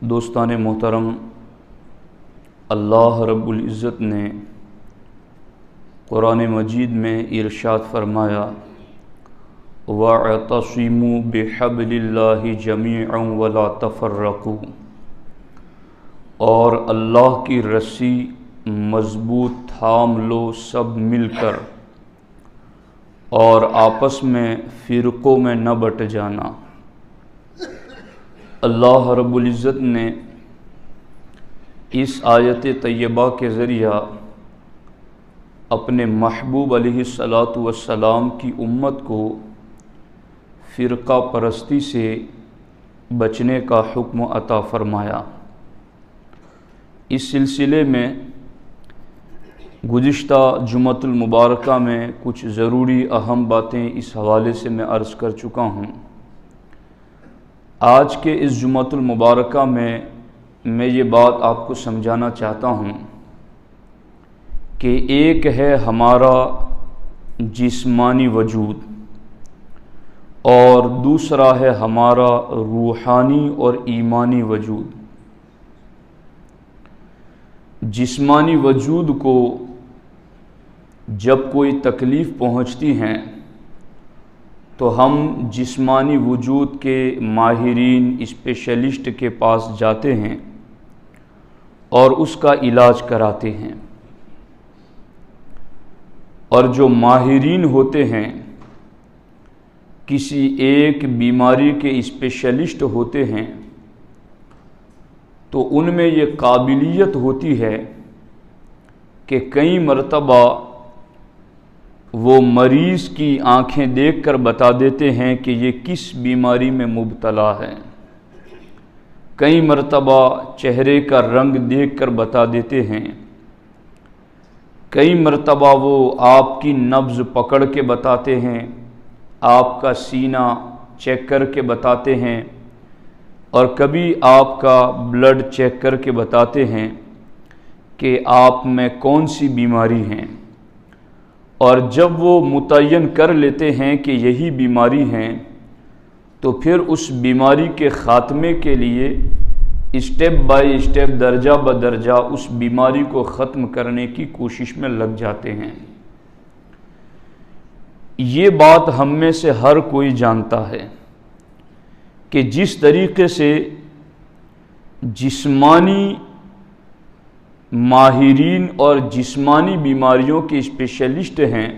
دوستان محترم، اللہ رب العزت نے قرآن مجید میں ارشاد فرمایا وَاعْتَصِمُوا بِحَبْلِ اللَّهِ جَمِيعًا وَلَا تَفَرَّقُوا، اور اللہ کی رسی مضبوط تھام لو سب مل کر، اور آپس میں فرقوں میں نہ بٹ جانا۔ اللہ رب العزت نے اس آیت طیبہ کے ذریعہ اپنے محبوب علیہ الصلاۃ کی امت کو فرقہ پرستی سے بچنے کا حکم عطا فرمایا۔ اس سلسلے میں گزشتہ جمعۃ المبارکہ میں کچھ ضروری اہم باتیں اس حوالے سے میں عرض کر چکا ہوں۔ آج کے اس جمعۃ المبارکہ میں یہ بات آپ کو سمجھانا چاہتا ہوں کہ ایک ہے ہمارا جسمانی وجود اور دوسرا ہے ہمارا روحانی اور ایمانی وجود۔ جسمانی وجود کو جب کوئی تکلیف پہنچتی ہیں تو ہم جسمانی وجود کے ماہرین اسپیشلسٹ کے پاس جاتے ہیں اور اس کا علاج کراتے ہیں، اور جو ماہرین ہوتے ہیں کسی ایک بیماری کے اسپیشلسٹ ہوتے ہیں تو ان میں یہ قابلیت ہوتی ہے کہ کئی مرتبہ وہ مریض کی آنکھیں دیکھ کر بتا دیتے ہیں کہ یہ کس بیماری میں مبتلا ہے، کئی مرتبہ چہرے کا رنگ دیکھ کر بتا دیتے ہیں، کئی مرتبہ وہ آپ کی نبض پکڑ کے بتاتے ہیں، آپ کا سینہ چیک کر کے بتاتے ہیں، اور کبھی آپ کا بلڈ چیک کر کے بتاتے ہیں کہ آپ میں کون سی بیماری ہیں۔ اور جب وہ متعین کر لیتے ہیں کہ یہی بیماری ہیں تو پھر اس بیماری کے خاتمے کے لیے اسٹیپ بائی اسٹیپ، درجہ بدرجہ اس بیماری کو ختم کرنے کی کوشش میں لگ جاتے ہیں۔ یہ بات ہم میں سے ہر کوئی جانتا ہے کہ جس طریقے سے جسمانی ماہرین اور جسمانی بیماریوں کے اسپیشلسٹ ہیں،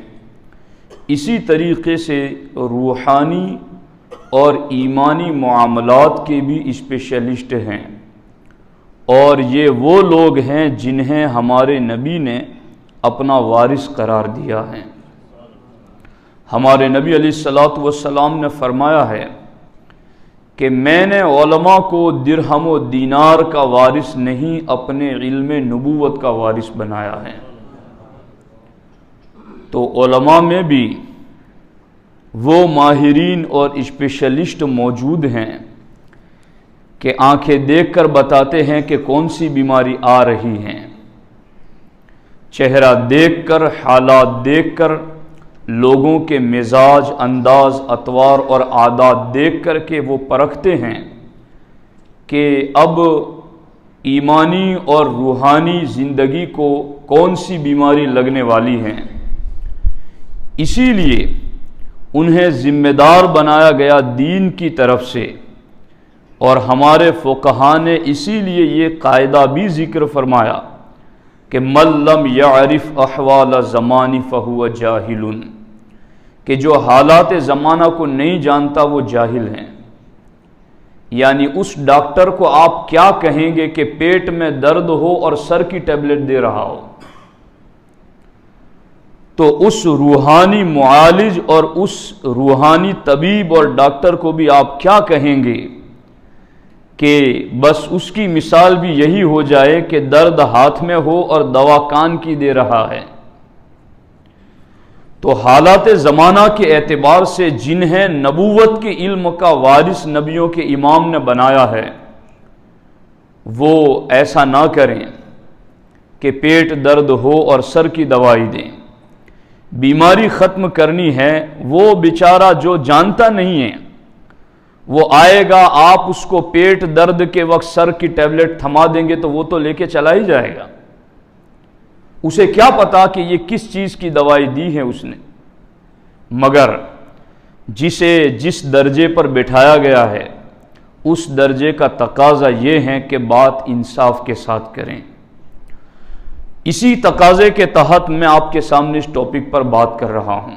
اسی طریقے سے روحانی اور ایمانی معاملات کے بھی اسپیشلسٹ ہیں، اور یہ وہ لوگ ہیں جنہیں ہمارے نبی نے اپنا وارث قرار دیا ہے۔ ہمارے نبی علیہ السلام نے فرمایا ہے کہ میں نے علماء کو درہم و دینار کا وارث نہیں، اپنے علم نبوت کا وارث بنایا ہے۔ تو علماء میں بھی وہ ماہرین اور اسپیشلسٹ موجود ہیں کہ آنکھیں دیکھ کر بتاتے ہیں کہ کون سی بیماری آ رہی ہیں، چہرہ دیکھ کر، حالات دیکھ کر، لوگوں کے مزاج، انداز، اطوار اور عادات دیکھ کر کے وہ پرکھتے ہیں کہ اب ایمانی اور روحانی زندگی کو کون سی بیماری لگنے والی ہیں۔ اسی لیے انہیں ذمہ دار بنایا گیا دین کی طرف سے، اور ہمارے فقہاء نے اسی لیے یہ قاعدہ بھی ذکر فرمایا کہ من لم یعرف احوال زمان فہو جاہل، کہ جو حالات زمانہ کو نہیں جانتا وہ جاہل ہیں۔ یعنی اس ڈاکٹر کو آپ کیا کہیں گے کہ پیٹ میں درد ہو اور سر کی ٹیبلٹ دے رہا ہو، تو اس روحانی معالج اور اس روحانی طبیب اور ڈاکٹر کو بھی آپ کیا کہیں گے کہ بس اس کی مثال بھی یہی ہو جائے کہ درد ہاتھ میں ہو اور دوا کان کی دے رہا ہے۔ تو حالات زمانہ کے اعتبار سے جنہیں نبوت کے علم کا وارث نبیوں کے امام نے بنایا ہے، وہ ایسا نہ کریں کہ پیٹ درد ہو اور سر کی دوائی دیں۔ بیماری ختم کرنی ہے، وہ بیچارہ جو جانتا نہیں ہے وہ آئے گا، آپ اس کو پیٹ درد کے وقت سر کی ٹیبلٹ تھما دیں گے تو وہ تو لے کے چلا ہی جائے گا، اسے کیا پتا کہ یہ کس چیز کی دوائی دی ہے اس نے۔ مگر جسے جس درجے پر بٹھایا گیا ہے اس درجے کا تقاضا یہ ہے کہ بات انصاف کے ساتھ کریں۔ اسی تقاضے کے تحت میں آپ کے سامنے اس ٹاپک پر بات کر رہا ہوں۔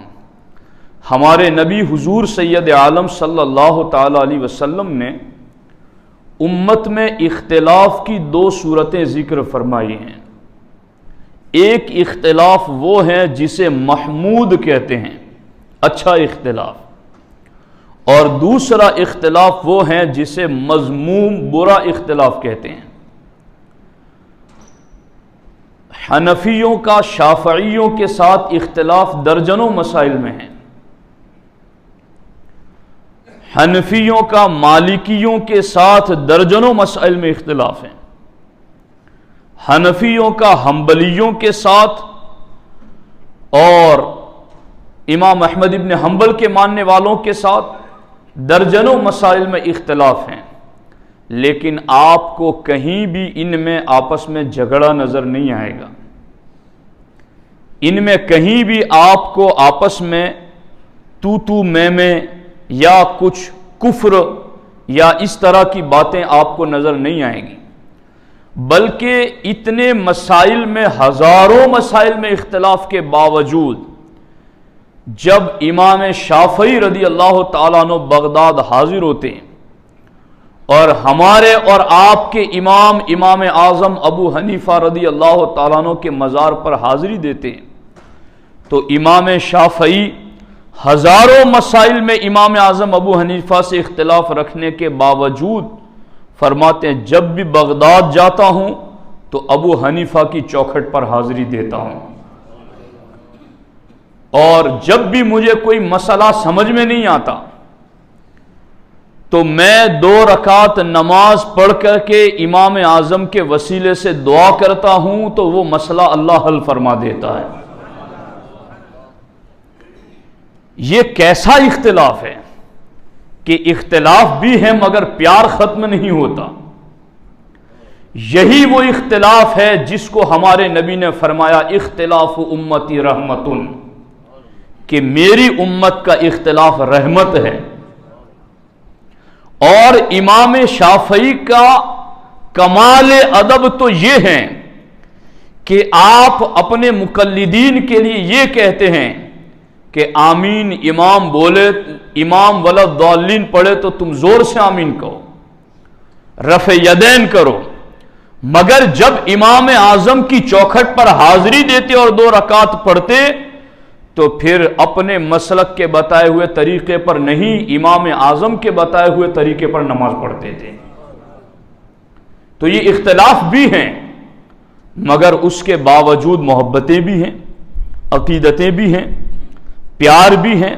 ہمارے نبی حضور سید عالم صلی اللہ تعالی علیہ وسلم نے امت میں اختلاف کی دو صورتیں ذکر فرمائی ہیں۔ ایک اختلاف وہ ہے جسے محمود کہتے ہیں، اچھا اختلاف، اور دوسرا اختلاف وہ ہے جسے مذموم برا اختلاف کہتے ہیں۔ حنفیوں کا شافعیوں کے ساتھ اختلاف درجنوں مسائل میں ہے، حنفیوں کا مالکیوں کے ساتھ درجنوں مسائل میں اختلاف ہے، حنفیوں کا حنبلیوں کے ساتھ اور امام احمد ابن حنبل کے ماننے والوں کے ساتھ درجنوں مسائل میں اختلاف ہیں، لیکن آپ کو کہیں بھی ان میں آپس میں جھگڑا نظر نہیں آئے گا، ان میں کہیں بھی آپ کو آپس میں تو میں یا کچھ کفر یا اس طرح کی باتیں آپ کو نظر نہیں آئیں گی، بلکہ اتنے مسائل میں، ہزاروں مسائل میں اختلاف کے باوجود جب امام شافعی رضی اللہ تعالیٰ عنہ بغداد حاضر ہوتے ہیں اور ہمارے اور آپ کے امام اعظم ابو حنیفہ رضی اللہ تعالیٰ عنہ کے مزار پر حاضری دیتے ہیں، تو امام شافعی ہزاروں مسائل میں امام اعظم ابو حنیفہ سے اختلاف رکھنے کے باوجود فرماتے ہیں جب بھی بغداد جاتا ہوں تو ابو حنیفہ کی چوکھٹ پر حاضری دیتا ہوں، اور جب بھی مجھے کوئی مسئلہ سمجھ میں نہیں آتا تو میں 2 رکعت نماز پڑھ کر کے امام اعظم کے وسیلے سے دعا کرتا ہوں تو وہ مسئلہ اللہ حل فرما دیتا ہے۔ یہ کیسا اختلاف ہے کہ اختلاف بھی ہے مگر پیار ختم نہیں ہوتا۔ یہی وہ اختلاف ہے جس کو ہمارے نبی نے فرمایا اختلاف امتی رحمتن، کہ میری امت کا اختلاف رحمت ہے۔ اور امام شافعی کا کمال ادب تو یہ ہے کہ آپ اپنے مقلدین کے لیے یہ کہتے ہیں کہ آمین امام بولے، امام ولضالین پڑھے تو تم زور سے آمین کہو، رفع یدین کرو، مگر جب امام اعظم کی چوکھٹ پر حاضری دیتے اور 2 رکعت پڑھتے تو پھر اپنے مسلک کے بتائے ہوئے طریقے پر نہیں، امام اعظم کے بتائے ہوئے طریقے پر نماز پڑھتے تھے۔ تو یہ اختلاف بھی ہیں مگر اس کے باوجود محبتیں بھی ہیں، عقیدتیں بھی ہیں، پیار بھی ہیں،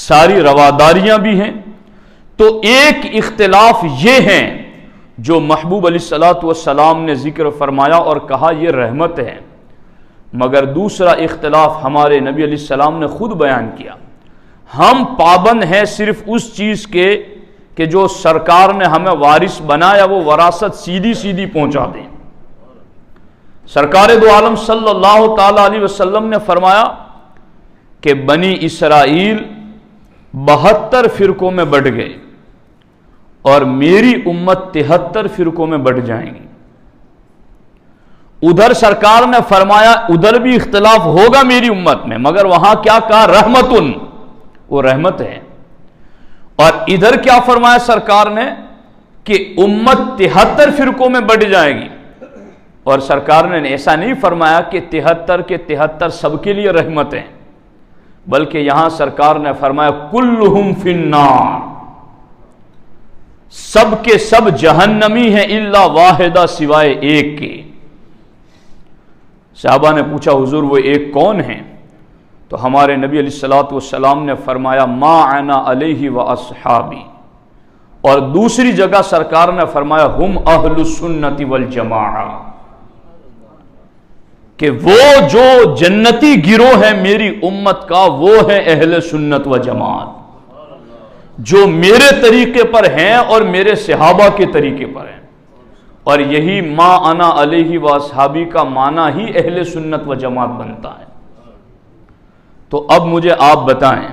ساری رواداریاں بھی ہیں۔ تو ایک اختلاف یہ ہے جو محبوب علیہ الصلوۃ والسلام نے ذکر فرمایا اور کہا یہ رحمت ہے، مگر دوسرا اختلاف ہمارے نبی علیہ السلام نے خود بیان کیا۔ ہم پابند ہیں صرف اس چیز کے کہ جو سرکار نے ہمیں وارث بنایا وہ وراثت سیدھی پہنچا دیں۔ سرکار دو عالم صلی اللہ تعالی علیہ وسلم نے فرمایا کہ بنی اسرائیل 72 فرقوں میں بٹ گئے اور میری امت 73 فرقوں میں بٹ جائیں گی۔ ادھر سرکار نے فرمایا ادھر بھی اختلاف ہوگا میری امت میں، مگر وہاں کیا کہا؟ رحمتن، وہ رحمت ہے۔ اور ادھر کیا فرمایا سرکار نے کہ امت 73 فرقوں میں بٹ جائے گی، اور سرکار نے ایسا نہیں فرمایا کہ 73 کے 73 سب کے لیے رحمت ہیں، بلکہ یہاں سرکار نے فرمایا کلہم فی النار، سب کے سب جہنمی ہیں الا واحدہ، سوائے ایک کے۔ صحابہ نے پوچھا حضور وہ ایک کون ہیں؟ تو ہمارے نبی علیہ الصلوۃ والسلام نے فرمایا ما انا علیہ و اصحابی، اور دوسری جگہ سرکار نے فرمایا ہم اہل السنت والجماعہ، کہ وہ جو جنتی گروہ ہے میری امت کا وہ ہے اہل سنت و جماعت۔ جو میرے طریقے پر ہیں اور میرے صحابہ کے طریقے پر ہیں، اور یہی ما انا علیہ و اصحابی کا معنی ہی اہل سنت و جماعت بنتا ہے۔ تو اب مجھے آپ بتائیں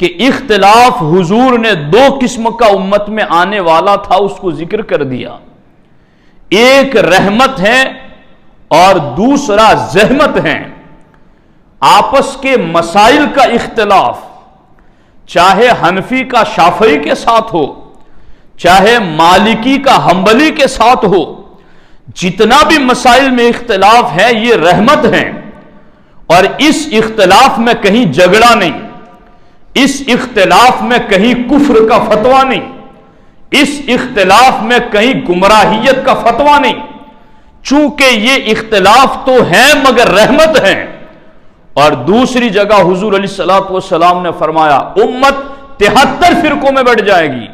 کہ اختلاف حضور نے دو قسم کا امت میں آنے والا تھا، اس کو ذکر کر دیا، ایک رحمت ہے اور دوسرا زحمت ہے۔ آپس کے مسائل کا اختلاف چاہے حنفی کا شافعی کے ساتھ ہو، چاہے مالکی کا حنبلی کے ساتھ ہو، جتنا بھی مسائل میں اختلاف ہے یہ رحمت ہے، اور اس اختلاف میں کہیں جھگڑا نہیں، اس اختلاف میں کہیں کفر کا فتویٰ نہیں، اس اختلاف میں کہیں گمراہیت کا فتویٰ نہیں، چونکہ یہ اختلاف تو ہیں مگر رحمت ہیں۔ اور دوسری جگہ حضور علیہ الصلوۃ والسلام نے فرمایا امت 73 فرقوں میں بٹ جائے گی۔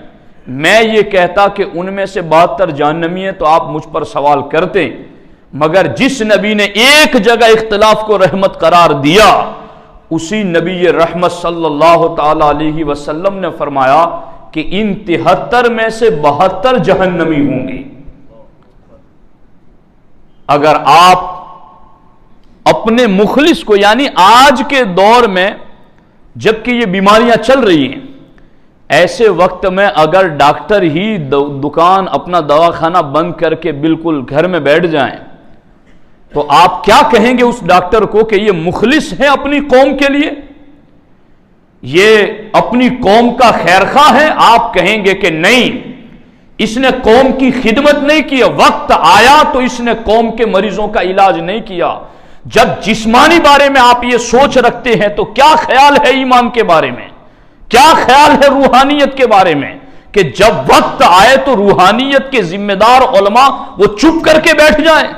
میں یہ کہتا کہ ان میں سے 72 جہنمی ہیں تو آپ مجھ پر سوال کرتے، مگر جس نبی نے ایک جگہ اختلاف کو رحمت قرار دیا، اسی نبی رحمت صلی اللہ تعالی علیہ وسلم نے فرمایا کہ ان 73 میں سے 72 جہنمی ہوں گے۔ اگر آپ اپنے مخلص کو، یعنی آج کے دور میں جبکہ یہ بیماریاں چل رہی ہیں، ایسے وقت میں اگر ڈاکٹر ہی دکان اپنا دواخانہ بند کر کے بالکل گھر میں بیٹھ جائیں تو آپ کیا کہیں گے اس ڈاکٹر کو کہ یہ مخلص ہے اپنی قوم کے لیے، یہ اپنی قوم کا خیرخواہ ہے؟ آپ کہیں گے کہ نہیں، اس نے قوم کی خدمت نہیں کی، وقت آیا تو اس نے قوم کے مریضوں کا علاج نہیں کیا۔ جب جسمانی بارے میں آپ یہ سوچ رکھتے ہیں تو کیا خیال ہے ایمان کے بارے میں، کیا خیال ہے روحانیت کے بارے میں، کہ جب وقت آئے تو روحانیت کے ذمہ دار علماء وہ چپ کر کے بیٹھ جائیں،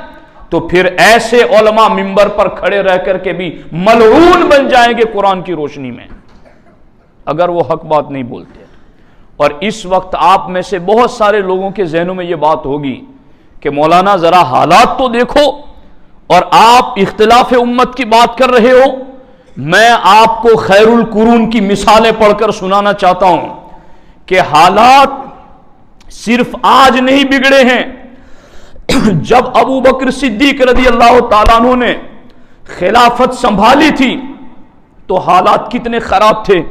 تو پھر ایسے علماء منبر پر کھڑے رہ کر کے بھی ملعون بن جائیں گے قرآن کی روشنی میں، اگر وہ حق بات نہیں بولتے۔ اور اس وقت آپ میں سے بہت سارے لوگوں کے ذہنوں میں یہ بات ہوگی کہ مولانا ذرا حالات تو دیکھو، اور آپ اختلاف امت کی بات کر رہے ہو۔ میں آپ کو خیر القرون کی مثالیں پڑھ کر سنانا چاہتا ہوں کہ حالات صرف آج نہیں بگڑے ہیں۔ جب ابو بکر صدیق رضی اللہ تعالیٰ عنہ نے خلافت سنبھالی تھی تو حالات کتنے خراب تھے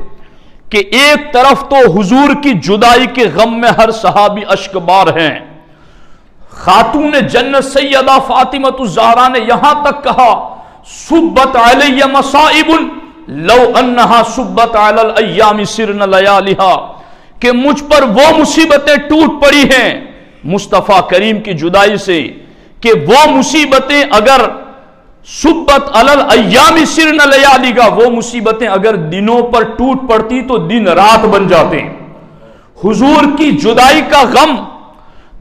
کہ ایک طرف تو حضور کی جدائی کے غم میں ہر صحابی اشکبار ہیں، خاتون جنت سیدہ فاطمۃ الزہرا نے یہاں تک کہا صبت علی مصائب لو انہا صبت علی الایام سرن لیالہا، کہ مجھ پر وہ مصیبتیں ٹوٹ پڑی ہیں مصطفیٰ کریم کی جدائی سے کہ وہ مصیبتیں اگر صبت علی الایام سرن لیالہا، وہ مصیبتیں اگر دنوں پر ٹوٹ پڑتی تو دن رات بن جاتے۔ حضور کی جدائی کا غم،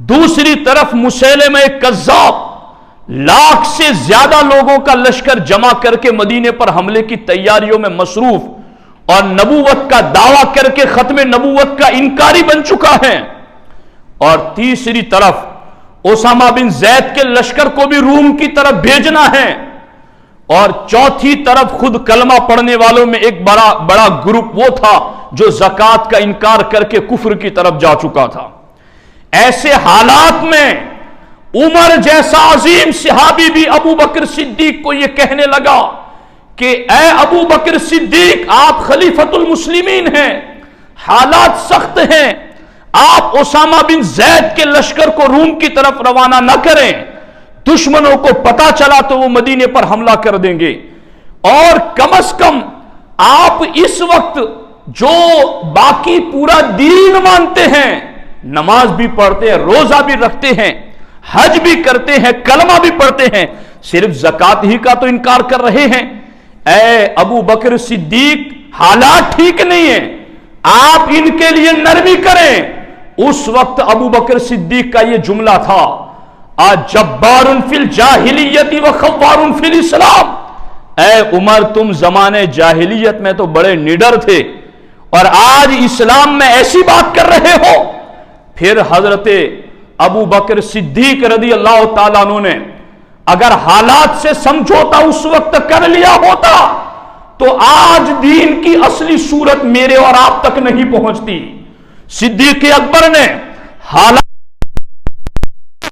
دوسری طرف مسیلمہ کذاب لاکھ سے زیادہ لوگوں کا لشکر جمع کر کے مدینے پر حملے کی تیاریوں میں مصروف اور نبوت کا دعویٰ کر کے ختم نبوت کا انکاری بن چکا ہے، اور تیسری طرف اسامہ بن زید کے لشکر کو بھی روم کی طرف بھیجنا ہے، اور چوتھی طرف خود کلمہ پڑھنے والوں میں ایک بڑا گروپ وہ تھا جو زکوٰۃ کا انکار کر کے کفر کی طرف جا چکا تھا۔ ایسے حالات میں عمر جیسا عظیم صحابی بھی ابو بکر صدیق کو یہ کہنے لگا کہ اے ابو بکر صدیق، آپ خلیفۃ المسلمین ہیں، حالات سخت ہیں، آپ اسامہ بن زید کے لشکر کو روم کی طرف روانہ نہ کریں، دشمنوں کو پتا چلا تو وہ مدینے پر حملہ کر دیں گے، اور کم از کم آپ اس وقت جو باقی پورا دین مانتے ہیں، نماز بھی پڑھتے ہیں، روزہ بھی رکھتے ہیں، حج بھی کرتے ہیں، کلمہ بھی پڑھتے ہیں، صرف زکوٰۃ ہی کا تو انکار کر رہے ہیں۔ اے ابو بکر صدیق، حالات ٹھیک نہیں ہیں، آپ ان کے لیے نرمی کریں۔ اس وقت ابو بکر صدیق کا یہ جملہ تھا، جبار فی الجاہلیت و خوار فی الاسلام۔ اے عمر، تم زمانے جاہلیت میں تو بڑے نڈر تھے اور آج اسلام میں ایسی بات کر رہے ہو۔ پھر حضرت ابو بکر صدیق رضی اللہ تعالیٰ عنہ نے اگر حالات سے سمجھوتا اس وقت کر لیا ہوتا تو آج دین کی اصلی صورت میرے اور آپ تک نہیں پہنچتی۔ صدیق اکبر نے حالات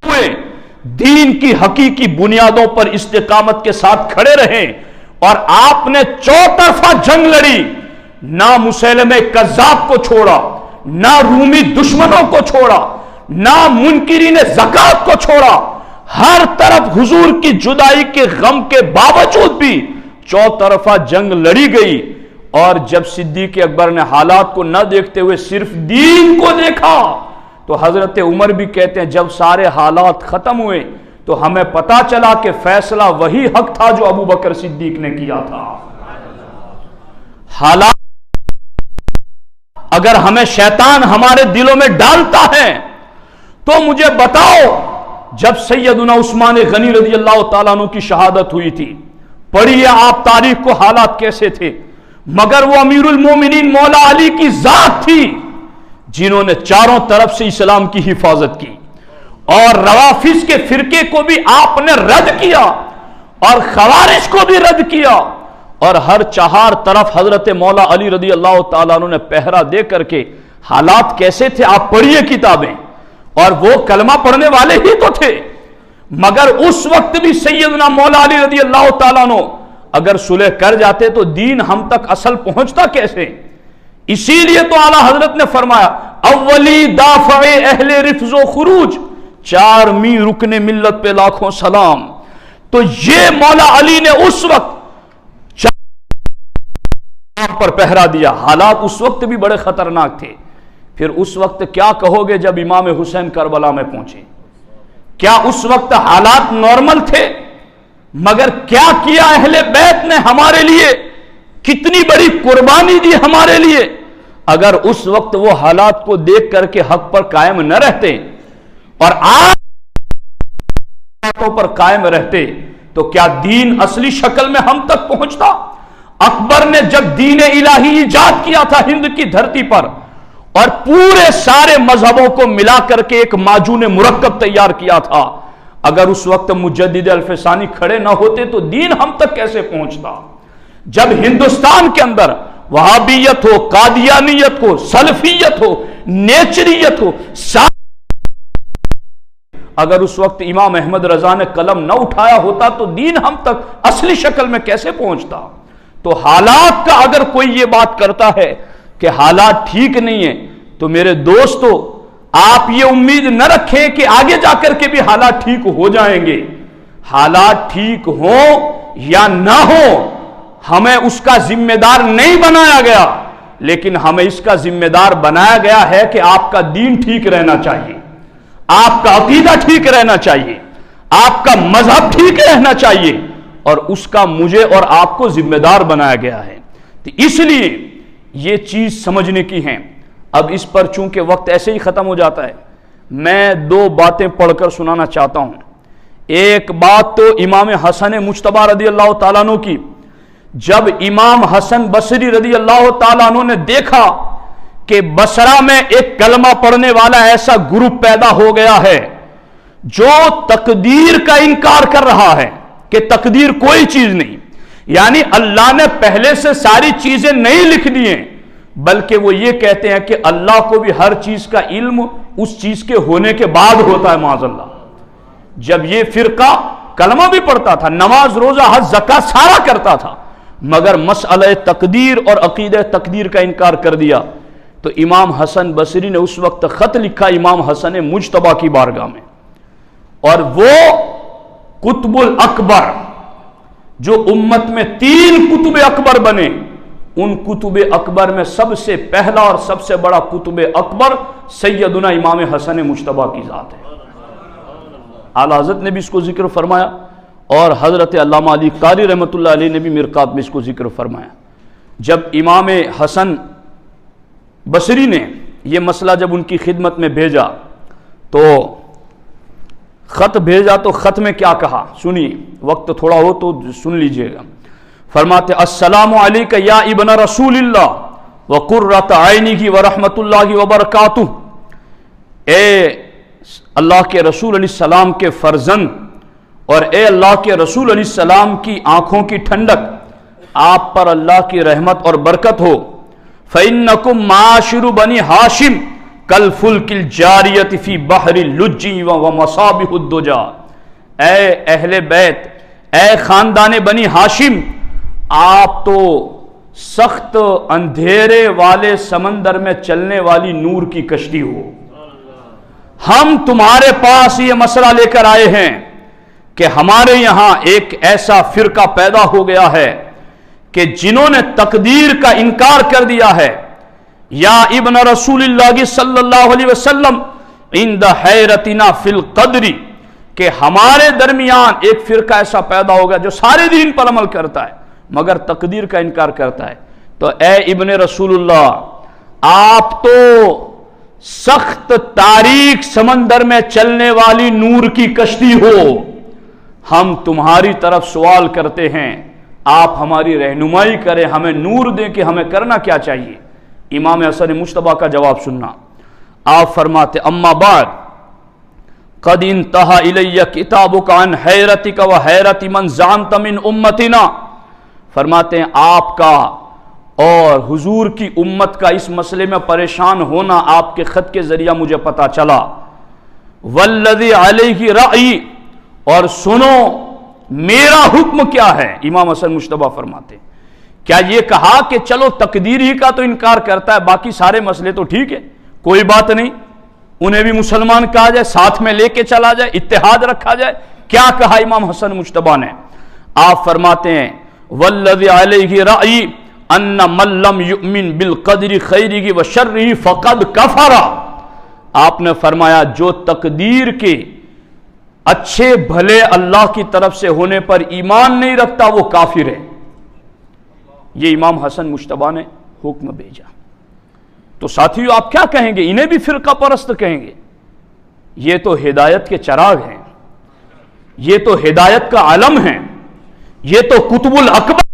ہوئے دین کی حقیقی بنیادوں پر استقامت کے ساتھ کھڑے رہے، اور آپ نے چوطرفہ جنگ لڑی، نہ مسیلمہ کذاب کو چھوڑا، نہ رومی دشمنوں کو چھوڑا، نہ منکرین زکات کو چھوڑا، ہر طرف حضور کی جدائی کے غم کے باوجود بھی چوطرفہ جنگ لڑی گئی۔ اور جب صدیق اکبر نے حالات کو نہ دیکھتے ہوئے صرف دین کو دیکھا تو حضرت عمر بھی کہتے ہیں جب سارے حالات ختم ہوئے تو ہمیں پتا چلا کہ فیصلہ وہی حق تھا جو ابو بکر صدیق نے کیا تھا۔ حالات اگر ہمیں شیطان ہمارے دلوں میں ڈالتا ہے تو مجھے بتاؤ، جب سیدنا عثمان غنی رضی اللہ تعالیٰ عنہ کی شہادت ہوئی تھی، پڑھیے آپ تاریخ کو، حالات کیسے تھے، مگر وہ امیر المومنین مولا علی کی ذات تھی جنہوں نے چاروں طرف سے اسلام کی حفاظت کی، اور روافض کے فرقے کو بھی آپ نے رد کیا اور خوارج کو بھی رد کیا، اور ہر چہار طرف حضرت مولا علی رضی اللہ تعالیٰ عنہ نے پہرا دے کر کے۔ حالات کیسے تھے آپ پڑھیے کتابیں، اور وہ کلمہ پڑھنے والے ہی تو تھے، مگر اس وقت بھی سیدنا مولا علی رضی اللہ تعالیٰ عنہ اگر صلح کر جاتے تو دین ہم تک اصل پہنچتا کیسے؟ اسی لیے تو اعلیٰ حضرت نے فرمایا اولی دافع اہل رفض و خروج، چار می رکن ملت پہ لاکھوں سلام۔ تو یہ مولا علی نے اس وقت پر پہرا دیا۔ حالات اس وقت بھی بڑے خطرناک تھے، پھر اس وقت کیا کہو گے جب امام حسین کربلا میں پہنچے؟ کیا اس وقت حالات نارمل تھے؟ مگر کیا کیا اہل بیت نے ہمارے لیے، کتنی بڑی قربانی دی ہمارے لیے۔ اگر اس وقت وہ حالات کو دیکھ کر کے حق پر قائم نہ رہتے اور آج پر قائم رہتے تو کیا دین اصلی شکل میں ہم تک پہنچتا؟ اکبر نے جب دین الہی ایجاد کیا تھا ہند کی دھرتی پر، اور پورے سارے مذہبوں کو ملا کر کے ایک معجون مرکب تیار کیا تھا، اگر اس وقت مجدد الفسانی کھڑے نہ ہوتے تو دین ہم تک کیسے پہنچتا؟ جب ہندوستان کے اندر وہابیت ہو، قادیانیت ہو، سلفیت ہو، نیچریت ہو، اگر اس وقت امام احمد رضا نے قلم نہ اٹھایا ہوتا تو دین ہم تک اصلی شکل میں کیسے پہنچتا؟ تو حالات کا اگر کوئی یہ بات کرتا ہے کہ حالات ٹھیک نہیں ہیں تو میرے دوستو آپ یہ امید نہ رکھیں کہ آگے جا کر کے بھی حالات ٹھیک ہو جائیں گے۔ حالات ٹھیک ہوں یا نہ ہوں ہمیں اس کا ذمہ دار نہیں بنایا گیا، لیکن ہمیں اس کا ذمہ دار بنایا گیا ہے کہ آپ کا دین ٹھیک رہنا چاہیے، آپ کا عقیدہ ٹھیک رہنا چاہیے، آپ کا مذہب ٹھیک رہنا چاہیے، اور اس کا مجھے اور آپ کو ذمہ دار بنایا گیا ہے۔ تو اس لیے یہ چیز سمجھنے کی ہے۔ اب اس پر چونکہ وقت ایسے ہی ختم ہو جاتا ہے، میں دو باتیں پڑھ کر سنانا چاہتا ہوں۔ ایک بات تو امام حسن مجتبی رضی اللہ تعالیٰ عنہ کی، جب امام حسن بصری رضی اللہ تعالیٰ عنہ نے دیکھا کہ بصرہ میں ایک کلمہ پڑھنے والا ایسا گروپ پیدا ہو گیا ہے جو تقدیر کا انکار کر رہا ہے کہ تقدیر کوئی چیز نہیں، یعنی اللہ نے پہلے سے ساری چیزیں نہیں لکھ دی ہیں، بلکہ وہ یہ کہتے ہیں کہ اللہ کو بھی ہر چیز کا علم اس چیز کے ہونے کے بعد ہوتا ہے، معاذ اللہ۔ جب یہ فرقہ کلمہ بھی پڑھتا تھا، نماز روزہ حج زکوٰۃ سارا کرتا تھا، مگر مسئلہ تقدیر اور عقیدہ تقدیر کا انکار کر دیا، تو امام حسن بصری نے اس وقت خط لکھا امام حسن مجتبی کی بارگاہ میں، اور وہ قطب الاکبر جو امت میں 3 قطب اکبر بنے، ان قطب اکبر میں سب سے پہلا اور سب سے بڑا قطب اکبر سیدنا امام حسن مجتبی کی ذات ہے۔ اعلیٰ حضرت نے بھی اس کو ذکر فرمایا، اور حضرت علامہ علی قاری رحمۃ اللہ علیہ نے بھی مرقات میں اس کو ذکر فرمایا۔ جب امام حسن بصری نے یہ مسئلہ جب ان کی خدمت میں بھیجا تو خط بھیجا، تو خط میں کیا کہا سنیے، وقت تھوڑا ہو تو سن لیجئے گا۔ فرماتے السلام علیک یا ابن رسول اللہ وقرۃ عینہ ورحمۃ اللہ وبرکاتہ، اے اللہ کے رسول علیہ السلام کے فرزند اور اے اللہ کے رسول علیہ السلام کی آنکھوں کی ٹھنڈک، آپ پر اللہ کی رحمت اور برکت ہو۔ فَإِنَّكُمْ مَعَاشِرُ بَنِي ہاشم كَالْفُلْكِ الْجَارِيَةِ فِي بَحْرِ اللُّجِّ وَمَصَابِحُ الدُّجَى، اے اہل بیت، اے خاندان بنی ہاشم، آپ تو سخت اندھیرے والے سمندر میں چلنے والی نور کی کشتی ہو۔ ہم تمہارے پاس یہ مسئلہ لے کر آئے ہیں کہ ہمارے یہاں ایک ایسا فرقہ پیدا ہو گیا ہے کہ جنہوں نے تقدیر کا انکار کر دیا ہے۔ یا ابن رسول اللہ صلی اللہ علیہ وسلم عند حیرتنا فی القدر، کہ ہمارے درمیان ایک فرقہ ایسا پیدا ہو گیا جو سارے دین پر عمل کرتا ہے مگر تقدیر کا انکار کرتا ہے۔ تو اے ابن رسول اللہ، آپ تو سخت تاریک سمندر میں چلنے والی نور کی کشتی ہو، ہم تمہاری طرف سوال کرتے ہیں، آپ ہماری رہنمائی کریں، ہمیں نور دیں کہ ہمیں کرنا کیا چاہیے۔ امام حسن مجتبیٰ کا جواب سننا، آپ فرماتے اما بعد قد انتهى الی کتابک عن حیرتک و حیرت من زعمت من امتنا، فرماتے ہیں آپ کا اور حضور کی امت کا اس مسئلے میں پریشان ہونا آپ کے خط کے ذریعہ مجھے پتا چلا۔ والذی علیہ رأی، اور سنو میرا حکم کیا ہے۔ امام حسن مجتبیٰ فرماتے ہیں کیا یہ کہا کہ چلو تقدیر ہی کا تو انکار کرتا ہے، باقی سارے مسئلے تو ٹھیک ہے، کوئی بات نہیں، انہیں بھی مسلمان کہا جائے، ساتھ میں لے کے چلا جائے، اتحاد رکھا جائے؟ کیا کہا امام حسن مجتبیٰ نے؟ آپ فرماتے ہیں والذی علیہ رأی ان من لم یؤمن بالقدر خیرہ وشرہ فقد کفر، آپ نے فرمایا جو تقدیر کے اچھے بھلے اللہ کی طرف سے ہونے پر ایمان نہیں رکھتا وہ کافر ہے۔ یہ امام حسن مجتبیٰ نے حکم بھیجا۔ تو ساتھیو آپ کیا کہیں گے؟ انہیں بھی فرقہ پرست کہیں گے؟ یہ تو ہدایت کے چراغ ہیں، یہ تو ہدایت کا علم ہیں، یہ تو قطب الاکبر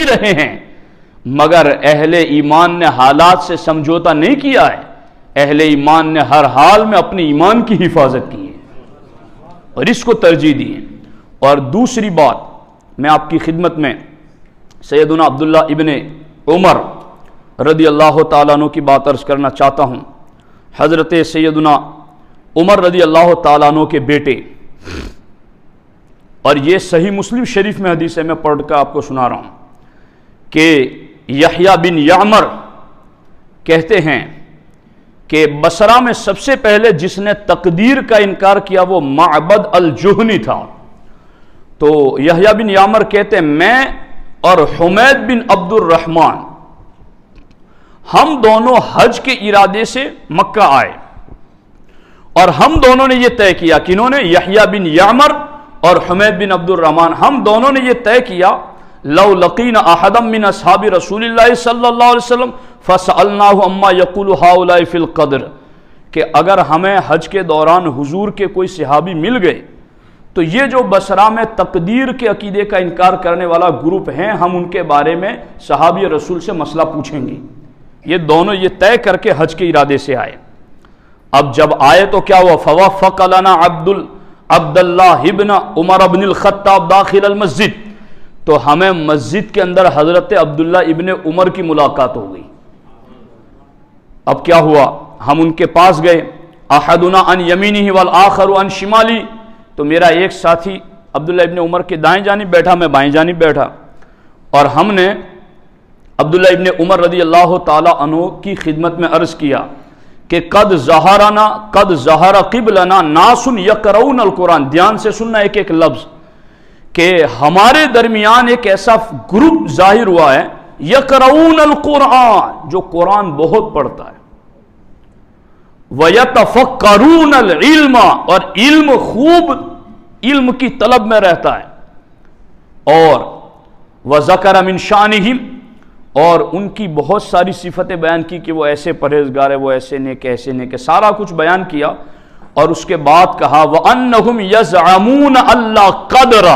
رہے ہیں، مگر اہل ایمان نے حالات سے سمجھوتا نہیں کیا ہے، اہل ایمان نے ہر حال میں اپنے ایمان کی حفاظت کی ہے اور اس کو ترجیح دی ہے۔ اور دوسری بات میں آپ کی خدمت میں سیدنا عبداللہ ابن عمر رضی اللہ تعالیٰ عنہ کی بات عرض کرنا چاہتا ہوں۔ حضرت سیدنا عمر رضی اللہ تعالیٰ عنہ کے بیٹے، اور یہ صحیح مسلم شریف میں حدیث ہے، میں پڑھ کر آپ کو سنا رہا ہوں کہ یحییٰ بن یعمر کہتے ہیں کہ بصرہ میں سب سے پہلے جس نے تقدیر کا انکار کیا وہ معبد الجہنی تھا۔ تو یحییٰ بن یعمر کہتے ہیں میں اور حمید بن عبد الرحمن ہم دونوں حج کے ارادے سے مکہ آئے، اور ہم دونوں نے یہ طے کیا، کنہوں نے؟ یحییٰ بن یعمر اور حمید بن عبد الرحمن، ہم دونوں نے یہ طے کیا لو لقینا احدا من اصحاب رسول اللہ صلی اللہ علیہ وسلم فسألناہ اما یقول ہؤلاء فی القدر، کہ اگر ہمیں حج کے دوران حضور کے کوئی صحابی مل گئے تو یہ جو بصرہ میں تقدیر کے عقیدے کا انکار کرنے والا گروپ ہیں، ہم ان کے بارے میں صحابی رسول سے مسئلہ پوچھیں گے۔ یہ دونوں یہ طے کر کے حج کے ارادے سے آئے۔ اب جب آئے تو کیا ہوا؟ فوافق لنا عبداللہ ابن عمر ابن الخطاب داخل المسجد، تو ہمیں مسجد کے اندر حضرت عبداللہ ابن عمر کی ملاقات ہو گئی۔ اب کیا ہوا؟ ہم ان کے پاس گئے، احدنا عن یمینہ والآخر عن شمالی، تو میرا ایک ساتھی عبداللہ ابن عمر کے دائیں جانب بیٹھا، میں بائیں جانب بیٹھا، اور ہم نے عبداللہ ابن عمر رضی اللہ تعالی عنہ کی خدمت میں عرض کیا کہ قد ظہر قبلنا ناس یقرؤون القرآن، دھیان سے سننا ایک ایک لفظ، کہ ہمارے درمیان ایک ایسا گروپ ظاہر ہوا ہے یقرؤون القرآن، جو قرآن بہت پڑھتا ہے، وَيَتَفَقَّرُونَ الْعِلْمَ، اور خوب علم کی طلب میں رہتا ہے، اور وَذَكَرَ مِنْ شَأْنِهِمْ، اور ان کی بہت ساری صفتیں بیان کی کہ وہ ایسے پرہیزگار ہے، وہ ایسے نیک ایسے نیک، سارا کچھ بیان کیا، اور اس کے بعد کہا وَأَنَّهُمْ يَزْعَمُونَ اللَّهَ قَدْرَ،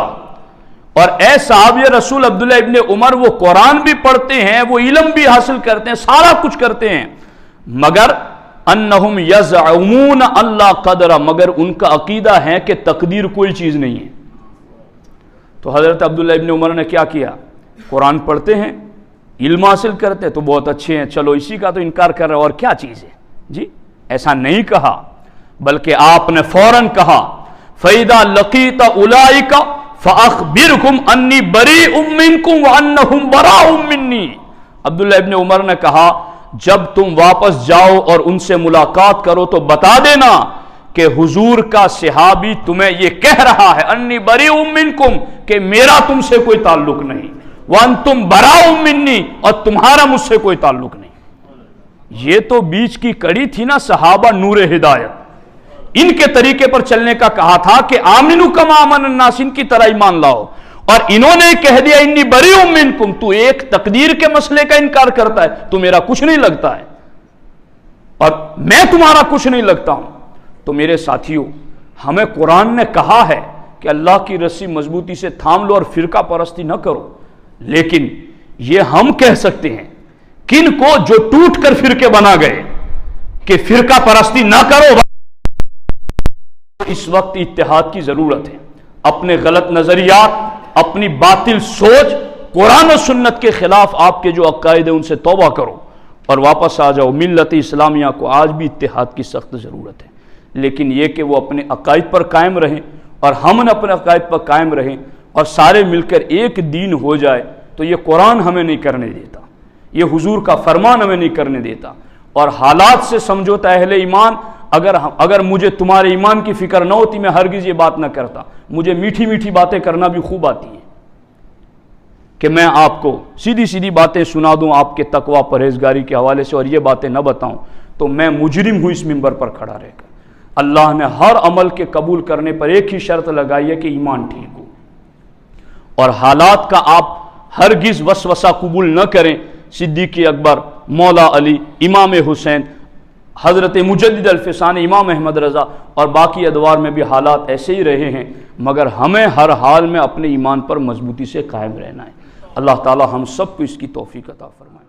اور اے صحابی رسول عبداللہ ابن عمر وہ قرآن بھی پڑھتے ہیں، وہ علم بھی حاصل کرتے ہیں، سارا کچھ کرتے ہیں، مگر انہم یزعمون اللہ قدر، مگر ان کا عقیدہ ہے کہ تقدیر کوئی چیز نہیں ہے، تو حضرت عبداللہ ابن عمر نے کیا کیا؟ قرآن پڑھتے ہیں، علم حاصل کرتے تو بہت اچھے ہیں، چلو اسی کا تو انکار کر رہے اور کیا چیز ہے جی؟ ایسا نہیں کہا، بلکہ آپ نے فوراً کہا فَإِذَا لَقِيتَ أُولَئِكَ فَأَخْبِرْهُمْ أَنِّي بَرِيءٌ مِّنكُمْ وَأَنَّهُمْ بَرَاءٌ مِّنِّي۔ عبداللہ ابن عمر نے کہا جب تم واپس جاؤ اور ان سے ملاقات کرو تو بتا دینا کہ حضور کا صحابی تمہیں یہ کہہ رہا ہے انی بریء منکم، کہ میرا تم سے کوئی تعلق نہیں، وانتم براء منی، اور تمہارا مجھ سے کوئی تعلق نہیں۔ یہ تو بیچ کی کڑی تھی نا صحابہ نور ہدایت، ان کے طریقے پر چلنے کا کہا تھا کہ آمنو کما آمن الناس، ان کی طرح ایمان لاؤ، اور انہوں نے کہہ دیا انی بریء منکم، تو ایک تقدیر کے مسئلے کا انکار کرتا ہے، تو میرا کچھ نہیں لگتا ہے اور میں تمہارا کچھ نہیں لگتا ہوں۔ تو میرے ساتھیوں، ہمیں قرآن نے کہا ہے کہ اللہ کی رسی مضبوطی سے تھام لو اور فرقہ پرستی نہ کرو، لیکن یہ ہم کہہ سکتے ہیں کن کو جو ٹوٹ کر فرقے بنا گئے کہ فرقہ پرستی نہ کرو۔ اس وقت اتحاد کی ضرورت ہے، اپنے غلط نظریات، اپنی باطل سوچ، قرآن و سنت کے خلاف آپ کے جو عقائد ہیں ان سے توبہ کرو اور واپس آ جاؤ۔ ملت اسلامیہ کو آج بھی اتحاد کی سخت ضرورت ہے، لیکن یہ کہ وہ اپنے عقائد پر قائم رہیں اور ہم اپنے عقائد پر قائم رہیں اور سارے مل کر ایک دین ہو جائے، تو یہ قرآن ہمیں نہیں کرنے دیتا، یہ حضور کا فرمان ہمیں نہیں کرنے دیتا۔ اور حالات سے سمجھوتا اہل ایمان، اگر مجھے تمہارے ایمان کی فکر نہ ہوتی میں ہرگز یہ بات نہ کرتا۔ مجھے میٹھی میٹھی باتیں کرنا بھی خوب آتی ہیں کہ میں آپ کو سیدھی سیدھی باتیں سنا دوں آپ کے تقوی پرہیزگاری کے حوالے سے اور یہ باتیں نہ بتاؤں تو میں مجرم ہوں اس منبر پر کھڑا رہ کر۔ اللہ نے ہر عمل کے قبول کرنے پر ایک ہی شرط لگائی ہے کہ ایمان ٹھیک ہو، اور حالات کا آپ ہرگز وسوسہ قبول نہ کریں۔ صدیق اکبر، مولا علی، امام حسین، حضرت مجدد الفسانی، امام احمد رضا اور باقی ادوار میں بھی حالات ایسے ہی رہے ہیں، مگر ہمیں ہر حال میں اپنے ایمان پر مضبوطی سے قائم رہنا ہے۔ اللہ تعالی ہم سب کو اس کی توفیق عطا فرمائے۔